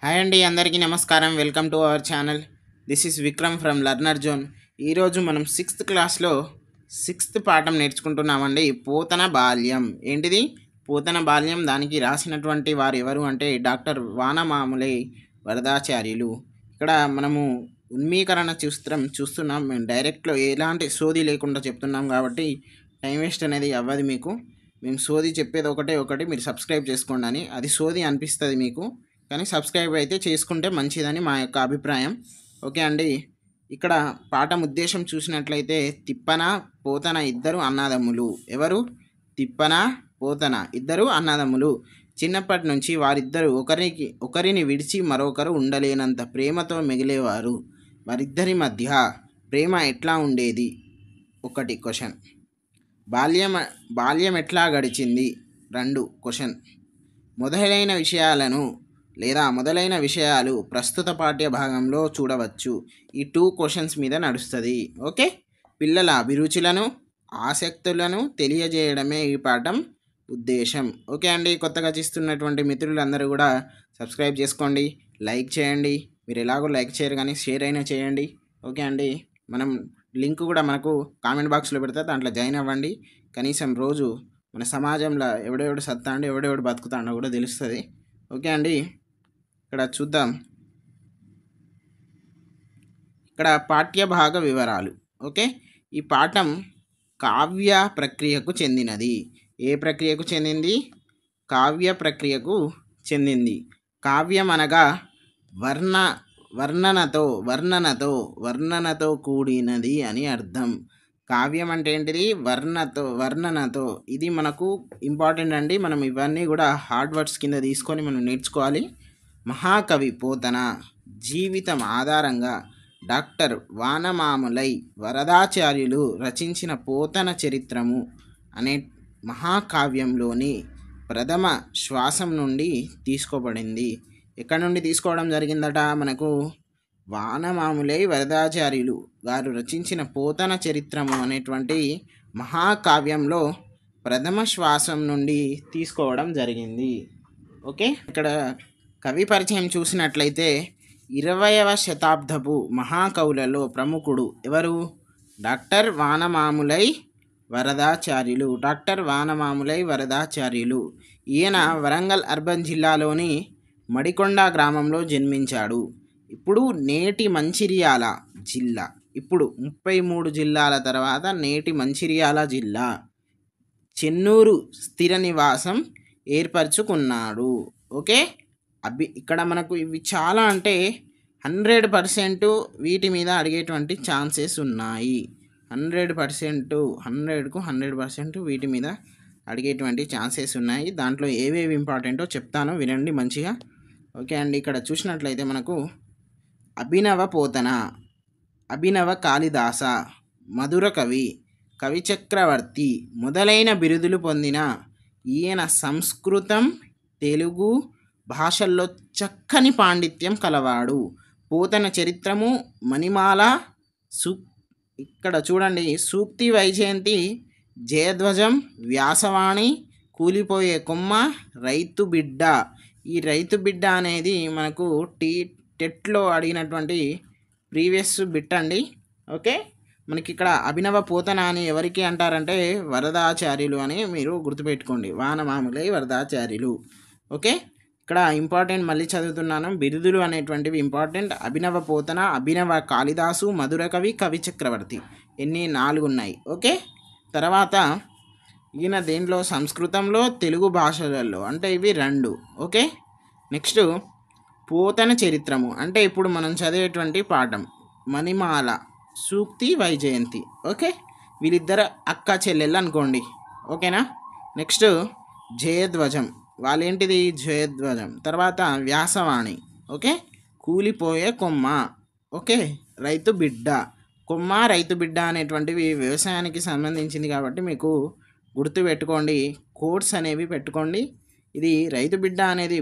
Hi అండి, అందరికీ నమస్కారం. Welcome to our channel. This is Vikram from learner zone. ఈరోజు మనం 6th క్లాస్లో 6th పాఠం నేర్చుకుంటున్నామండి. పోతన బాల్యం. ఏంటిది? పోతన బాల్యం. దానికి రాసినటువంటి వారు ఎవరు అంటే డాక్టర్ వానమాములై వరదాచార్యులు. ఇక్కడ మనము ఉన్మీకరణ చూస్తున్నాం. మేము డైరెక్ట్లో ఎలాంటి సోది లేకుండా చెప్తున్నాం కాబట్టి టైం వేస్ట్ అనేది అవ్వదు మీకు. మేము సోది చెప్పేది ఒకటి మీరు సబ్స్క్రైబ్ చేసుకోండి అని. అది సోది అనిపిస్తుంది మీకు, కానీ సబ్స్క్రైబ్ అయితే చేసుకుంటే మంచిదని మా యొక్క అభిప్రాయం. ఓకే అండి. ఇక్కడ పాఠం ఉద్దేశం చూసినట్లయితే తిప్పన పోతన ఇద్దరు అన్నదమ్ములు. ఎవరు? తిప్పన పోతన ఇద్దరు అన్నదమ్ములు. చిన్నప్పటి నుంచి వారిద్దరు ఒకరిని విడిచి మరొకరు ఉండలేనంత ప్రేమతో మిగిలేవారు. వారిద్దరి మధ్య ప్రేమ ఎట్లా ఉండేది? ఒకటి క్వశ్చన్. బాల్యం ఎట్లా గడిచింది? 2 క్వశ్చన్. మొదలైన విషయాలు ప్రస్తుత పాఠ్య భాగంలో చూడవచ్చు. ఈ 2 క్వశ్చన్స్ మీద నడుస్తుంది. ఓకే. పిల్లల అభిరుచులను, ఆసక్తులను తెలియజేయడమే ఈ పాఠం ఉద్దేశం. ఓకే అండి. కొత్తగా చూస్తున్నటువంటి మిత్రులందరూ కూడా సబ్స్క్రైబ్ చేసుకోండి, లైక్ చేయండి. మీరు ఎలాగో లైక్ చేయరు కానీ షేర్ అయినా చేయండి. ఓకే అండి. మనం లింక్ కూడా మనకు కామెంట్ బాక్స్లో పెడితే దాంట్లో జాయిన్ అవ్వండి. కనీసం రోజు మన సమాజంలో ఎవడెవడు సత్తాండో ఎవడెవడు బతుకుతాడో కూడా తెలుస్తుంది. ఓకే అండి. ఇక్కడ చూద్దాం. ఇక్కడ పాఠ్యభాగ వివరాలు. ఓకే. ఈ పాఠం కావ్య ప్రక్రియకు చెందినది. ఏ ప్రక్రియకు చెందింది? కావ్య ప్రక్రియకు చెందింది. కావ్యం అనగా వర్ణనతో కూడినది అని అర్థం. కావ్యం అంటే ఏంటిది? వర్ణనతో. ఇది మనకు ఇంపార్టెంట్ అండి. మనం ఇవన్నీ కూడా హార్డ్ వర్డ్స్ కింద తీసుకొని మనం నేర్చుకోవాలి. మహాకవి పోతన జీవితం ఆధారంగా డాక్టర్ వానమాములై వరదాచార్యులు రచించిన పోతన చరిత్రము అనే మహాకావ్యంలోని ప్రథమ శ్వాసం నుండి తీసుకోబడింది. ఎక్కడి నుండి తీసుకోవడం జరిగిందట? మనకు వానమాములై వరదాచార్యులు గారు రచించిన పోతన చరిత్రము అనేటువంటి మహాకావ్యంలో ప్రథమ శ్వాసం నుండి తీసుకోవడం జరిగింది. ఓకే. ఇక్కడ కవి పరిచయం చూసినట్లయితే 20వ శతాబ్దపు మహాకవులలో ప్రముఖుడు ఎవరు? డాక్టర్ వానమాములై వరదాచార్యులు. ఈయన వరంగల్ అర్బన్ జిల్లాలోని మడికొండ గ్రామంలో జన్మించాడు. ఇప్పుడు నేటి మంచిర్యాల జిల్లా, ఇప్పుడు 33 జిల్లాల తర్వాత నేటి మంచిర్యాల జిల్లా చెన్నూరు స్థిర నివాసం ఏర్పరచుకున్నాడు. ఓకే. ఇక్కడ మనకు ఇవి చాలా అంటే 100% వీటి మీద అడిగేటువంటి ఛాన్సెస్ ఉన్నాయి. 100% వీటి మీద అడిగేటువంటి ఛాన్సెస్ ఉన్నాయి. దాంట్లో ఏవేవి ఇంపార్టెంటో చెప్తాను, వినండి మంచిగా. ఓకే అండి. ఇక్కడ చూసినట్లయితే మనకు అభినవ పోతన, అభినవ కాళిదాస, మధుర కవి, కవి చక్రవర్తి మొదలైన బిరుదులు పొందిన ఈయన సంస్కృతం, తెలుగు భాషల్లో చక్కని పాండిత్యం కలవాడు. పోతన చరిత్రము మణిమాల, ఇక్కడ చూడండి, సూక్తి వైజయంతి, జయధ్వజం, వ్యాసవాణి, కూలిపోయే కొమ్మ, రైతు బిడ్డ. ఈ రైతు బిడ్డ అనేది మనకు టెట్లో అడిగినటువంటి ప్రీవియస్ బిట్ అండి. ఓకే. మనకి ఇక్కడ అభినవ పోతన అని ఎవరికి అంటారంటే వరదాచార్యులు అని మీరు గుర్తుపెట్టుకోండి. వానమాములై వరదాచార్యులు. ఓకే. ఇక్కడ ఇంపార్టెంట్, మళ్ళీ చదువుతున్నాను, బిరుదులు అనేటువంటివి ఇంపార్టెంట్. అభినవ పోతన, అభినవ కాళిదాసు, మధుర కవి, కవి చక్రవర్తి. 4 ఉన్నాయి. ఓకే. తర్వాత ఈయన దేంట్లో? సంస్కృతంలో, తెలుగు భాషలలో, అంటే ఇవి 2. ఓకే. నెక్స్ట్ పోతన చరిత్రము అంటే ఇప్పుడు మనం చదివేటువంటి పాఠం మణిమాల, సూక్తి వైజయంతి. ఓకే. వీళ్ళిద్దరు అక్క చెల్లెళ్ళు అనుకోండి. ఓకేనా. నెక్స్ట్ జయధ్వజం, వాళ్ళేంటిది? జయధ్వజం. తర్వాత వ్యాసవాణి. ఓకే. కూలిపోయే కొమ్మ. ఓకే. రైతు బిడ్డ. కొమ్మ, రైతు బిడ్డ అనేటువంటివి వ్యవసాయానికి సంబంధించింది కాబట్టి మీకు గుర్తుపెట్టుకోండి, కోడ్స్ అనేవి పెట్టుకోండి. ఇది రైతు బిడ్డ అనేది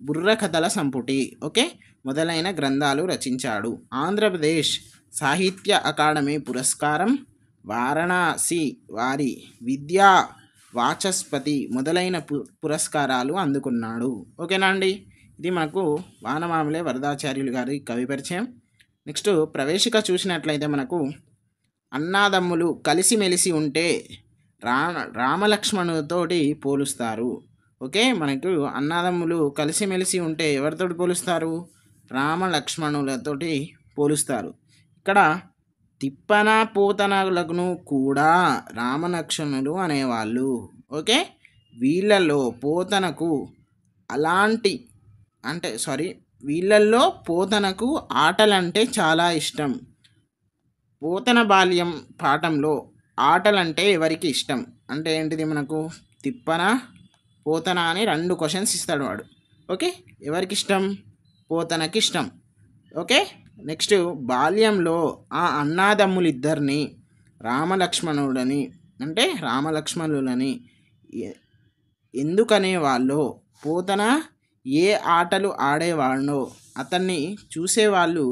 బుర్ర కథల సంపుటి. ఓకే. మొదలైన గ్రంథాలు రచించాడు. ఆంధ్రప్రదేశ్ సాహిత్య అకాడమీ పురస్కారం, వారణాసి వారి విద్యా వాచస్పతి మొదలైన పురస్కారాలు అందుకున్నాడు. ఓకేనా అండి. ఇది మనకు వానమామలే వరదాచార్యులు గారి కవి పరిచయం. నెక్స్ట్ ప్రవేశిక చూసినట్లయితే మనకు అన్నాదమ్ములు కలిసిమెలిసి ఉంటే రామలక్ష్మణులతోటి పోలుస్తారు. ఓకే, మనకు అన్నాదమ్ములు కలిసిమెలిసి ఉంటే ఎవరితోటి పోలుస్తారు? రామలక్ష్మణులతోటి పోలుస్తారు. ఇక్కడ తిప్పన పోతనలకు కూడా రామలక్ష్మణులు అనేవాళ్ళు. ఓకే, వీళ్ళల్లో పోతనకు వీళ్ళల్లో పోతనకు ఆటలంటే చాలా ఇష్టం. పోతన బాల్యం పాఠంలో ఆటలంటే ఎవరికి ఇష్టం అంటే ఏంటిది? మనకు తిప్పన పోతన అని 2 క్వశ్చన్స్ ఇస్తాడు వాడు. ఓకే, ఎవరికి ఇష్టం? పోతనకి ఇష్టం. ఓకే, నెక్స్ట్ బాల్యంలో ఆ అన్నాదమ్ములిద్దరిని రామలక్ష్మణులని ఎందుకనే వాళ్ళు? పోతన ఏ ఆటలు ఆడేవాళ్ళో అతన్ని చూసేవాళ్ళు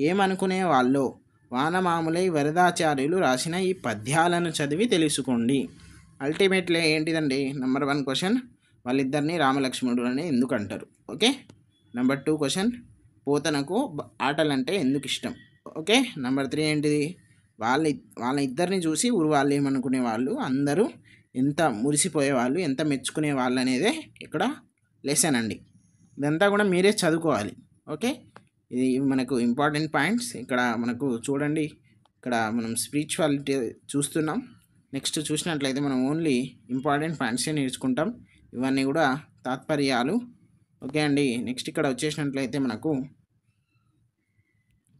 ఏమనుకునేవాళ్ళో వానమాములై వరదాచార్యులు రాసిన ఈ పద్యాలను చదివి తెలుసుకోండి. అల్టిమేట్లీ ఏంటిదండి? నెంబర్ 1 క్వశ్చన్, వాళ్ళిద్దరిని రామలక్ష్మణుడు అని ఎందుకు అంటారు? ఓకే, నెంబర్ 2 క్వశ్చన్, పోతనకు ఆటలంటే ఎందుకు ఇష్టం? ఓకే, నెంబర్ 3 ఏంటిది? వాళ్ళ ఇద్దరిని చూసి ఊరు వాళ్ళు ఏమనుకునే వాళ్ళు, అందరూ ఎంత మురిసిపోయేవాళ్ళు, ఎంత మెచ్చుకునే వాళ్ళు అనేదే ఇక్కడ లెసన్ అండి. ఇదంతా కూడా మీరే చదువుకోవాలి. ఓకే, ఇది మనకు ఇంపార్టెంట్ పాయింట్స్. ఇక్కడ మనకు చూడండి, ఇక్కడ మనం స్పిరిచువాలిటీ చూస్తున్నాం. నెక్స్ట్ చూసినట్లయితే మనం ఓన్లీ ఇంపార్టెంట్ పాయింట్సే నేర్చుకుంటాం. ఇవన్నీ కూడా తాత్పర్యాలు. ఓకే అండి, నెక్స్ట్ ఇక్కడ వచ్చేసినట్లయితే మనకు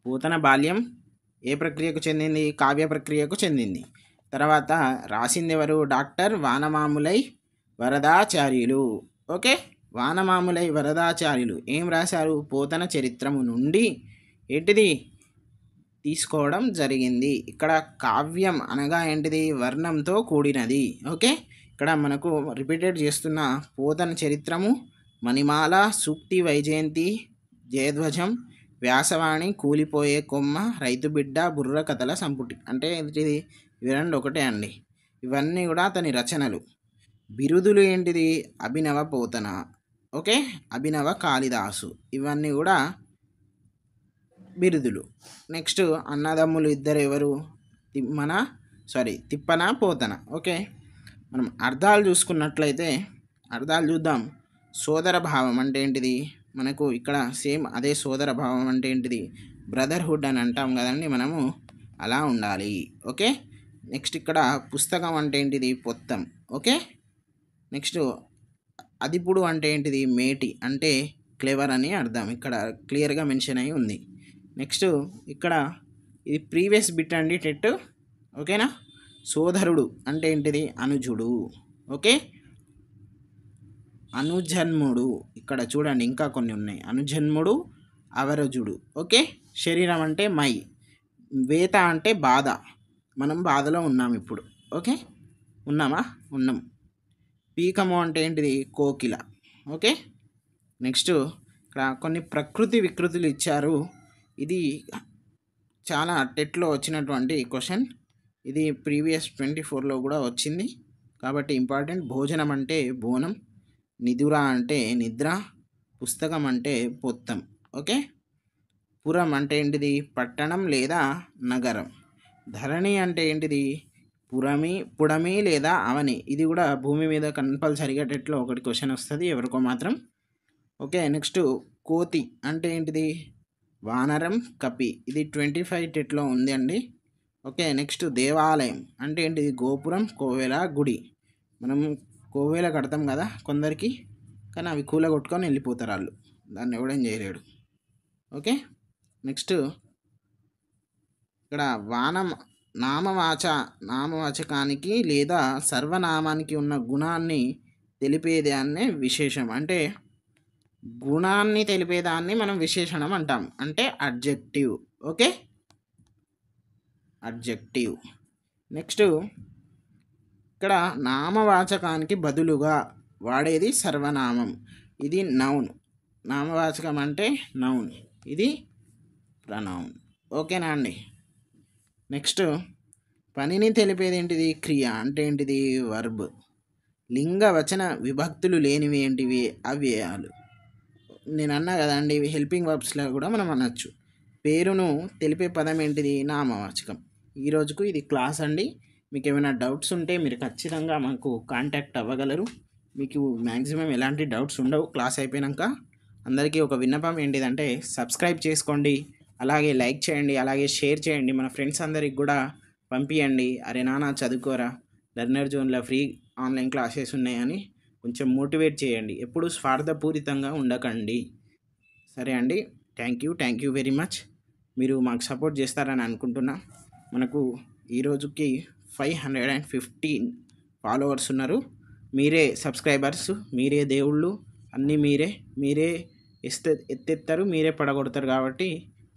పోతన బాల్యం ఏ ప్రక్రియకు చెందింది? కావ్య ప్రక్రియకు చెందింది. తర్వాత రాసింది ఎవరు? డాక్టర్ వానమాములై వరదాచార్యులు. ఓకే, వానమాములై వరదాచార్యులు ఏం రాశారు? పోతన చరిత్రము నుండి ఏంటిది తీసుకోవడం జరిగింది. ఇక్కడ కావ్యం అనగా ఏంటిది? వర్ణంతో కూడినది. ఓకే, ఇక్కడ మనకు రిపీటెడ్ చేస్తున్న పోతన చరిత్రము, మణిమాల, సూక్తి వైజయంతి, జయధ్వజం, వ్యాసవాణి, కూలిపోయే కొమ్మ, రైతు బిడ్డ, బుర్ర కథల సంపుటి. అంటే ఏంటిది? ఇవి 2 ఒకటే అండి. ఇవన్నీ కూడా అతని రచనలు. బిరుదులు ఏంటిది? అభినవ పోతన. ఓకే, అభినవ కాళిదాసు. ఇవన్నీ కూడా బిరుదులు. నెక్స్ట్ అన్నదమ్ములు ఇద్దరు ఎవరు? తిప్పన పోతన. ఓకే, మనం అర్థాలు చూసుకున్నట్లయితే అర్థాలు చూద్దాం. సోదర భావం అంటే ఏంటిది? మనకు ఇక్కడ సేమ్ అదే సోదర భావం అంటే ఏంటిది? బ్రదర్హుడ్ అని అంటాం కదండి, మనము అలా ఉండాలి. ఓకే, నెక్స్ట్ ఇక్కడ పుస్తకం అంటే ఏంటిది? పొత్తం. ఓకే, నెక్స్ట్ అదిపుడు అంటే ఏంటిది? మేటి, అంటే క్లెవర్ అని అర్థం. ఇక్కడ క్లియర్గా మెన్షన్ అయి ఉంది. నెక్స్ట్ ఇక్కడ ఇది ప్రీవియస్ బిట్ అండి, టెట్. ఓకేనా? సోదరుడు అంటే ఏంటిది? అనుజుడు. ఓకే, అనుజన్ముడు. ఇక్కడ చూడండి ఇంకా కొన్ని ఉన్నాయి. అనుజన్ముడు, అవరజుడు. ఓకే, శరీరం అంటే మై, వేత అంటే బాధ, మనం బాధలో ఉన్నాం ఇప్పుడు. ఓకే, ఉన్నామా? ఉన్నాం. పీకము అంటే ఏంటిది? కోకిల. ఓకే, నెక్స్ట్ ఇక్కడ కొన్ని ప్రకృతి వికృతులు ఇచ్చారు. ఇది చాలా టెట్లో వచ్చినటువంటి క్వశ్చన్. ఇది ప్రీవియస్ 24లో కూడా వచ్చింది కాబట్టి ఇంపార్టెంట్. భోజనం అంటే బోనం, నిదుర అంటే నిద్ర, పుస్తకం అంటే పొత్తం. ఓకే, పురం అంటే ఏంటిది? పట్టణం లేదా నగరం. ధరణి అంటే ఏంటిది? పుడమి లేదా అవని. ఇది కూడా భూమి మీద కంపల్సరిగా టెట్లో ఒకటి క్వశ్చన్ వస్తుంది, ఎవరికో మాత్రం. ఓకే, నెక్స్ట్ కోతి అంటే ఏంటిది? వానరం, కపి. ఇది 25 టెట్లో ఉంది అండి. ఓకే, నెక్స్ట్ దేవాలయం అంటే ఏంటిది? గోపురం, కోవెల, గుడి. మనం కోవెల కడతాం కదా కొందరికి, కానీ అవి కూలగొట్టుకొని వెళ్ళిపోతారు వాళ్ళు, దాన్ని ఎవడేం చేయలేడు. ఓకే, నెక్స్ట్ ఇక్కడ నామవాచకానికి లేదా సర్వనామానికి ఉన్న గుణాన్ని తెలిపేదాన్నే విశేషం. అంటే గుణాన్ని తెలిపేదాన్ని మనం విశేషణం అంటాం, అంటే అడ్జెక్టివ్. Okay, adjective. నెక్స్ట్ ఇక్కడ నామవాచకానికి బదులుగా వాడేది సర్వనామం. ఇది నౌన్. నామవాచకం అంటే నౌన్, ఇది ప్రనౌన్. ఓకేనా అండి? నెక్స్ట్ పనిని తెలిపేది ఏంటిది? క్రియ అంటే ఏంటిది? వర్బ్. లింగ వచన విభక్తులు లేనివి ఏంటివి? అవ్యయాలు. నేను అన్నా కదండి, హెల్పింగ్ వర్బ్స్లో కూడా మనం అనొచ్చు. పేరును తెలిపే పదం ఏంటిది? నామవాచకం. ఈ రోజుకు ఇది క్లాస్ అండి. మీకు ఏమైనా డౌట్స్ ఉంటే మీరు ఖచ్చితంగా మాకు కాంటాక్ట్ అవ్వగలరు. మీకు మ్యాక్సిమం ఎలాంటి డౌట్స్ ఉండవు క్లాస్ అయిపోయాక. అందరికీ ఒక విన్నపం ఏంటిదంటే సబ్స్క్రైబ్ చేసుకోండి, అలాగే లైక్ చేయండి, అలాగే షేర్ చేయండి. మన ఫ్రెండ్స్ అందరికి కూడా పంపించండి. అరే నాన్న చదువుకోరా, లెర్నర్ జోన్లో ఫ్రీ ఆన్లైన్ క్లాసెస్ ఉన్నాయని కొంచెం మోటివేట్ చేయండి. ఎప్పుడు స్వార్థపూరితంగా ఉండకండి. సరే అండి, థ్యాంక్ యూ వెరీ మచ్. మీరు మాకు సపోర్ట్ చేస్తారని అనుకుంటున్నా. మనకు ఈ రోజుకి 515 ఫాలోవర్స్ ఉన్నారు. మీరే సబ్స్క్రైబర్స్, మీరే దేవుళ్ళు, అన్నీ మీరే ఎత్తెత్తారు, మీరే పడగొడతారు. కాబట్టి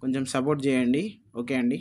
కొంచెం సపోర్ట్ చేయండి. ఓకే అండి.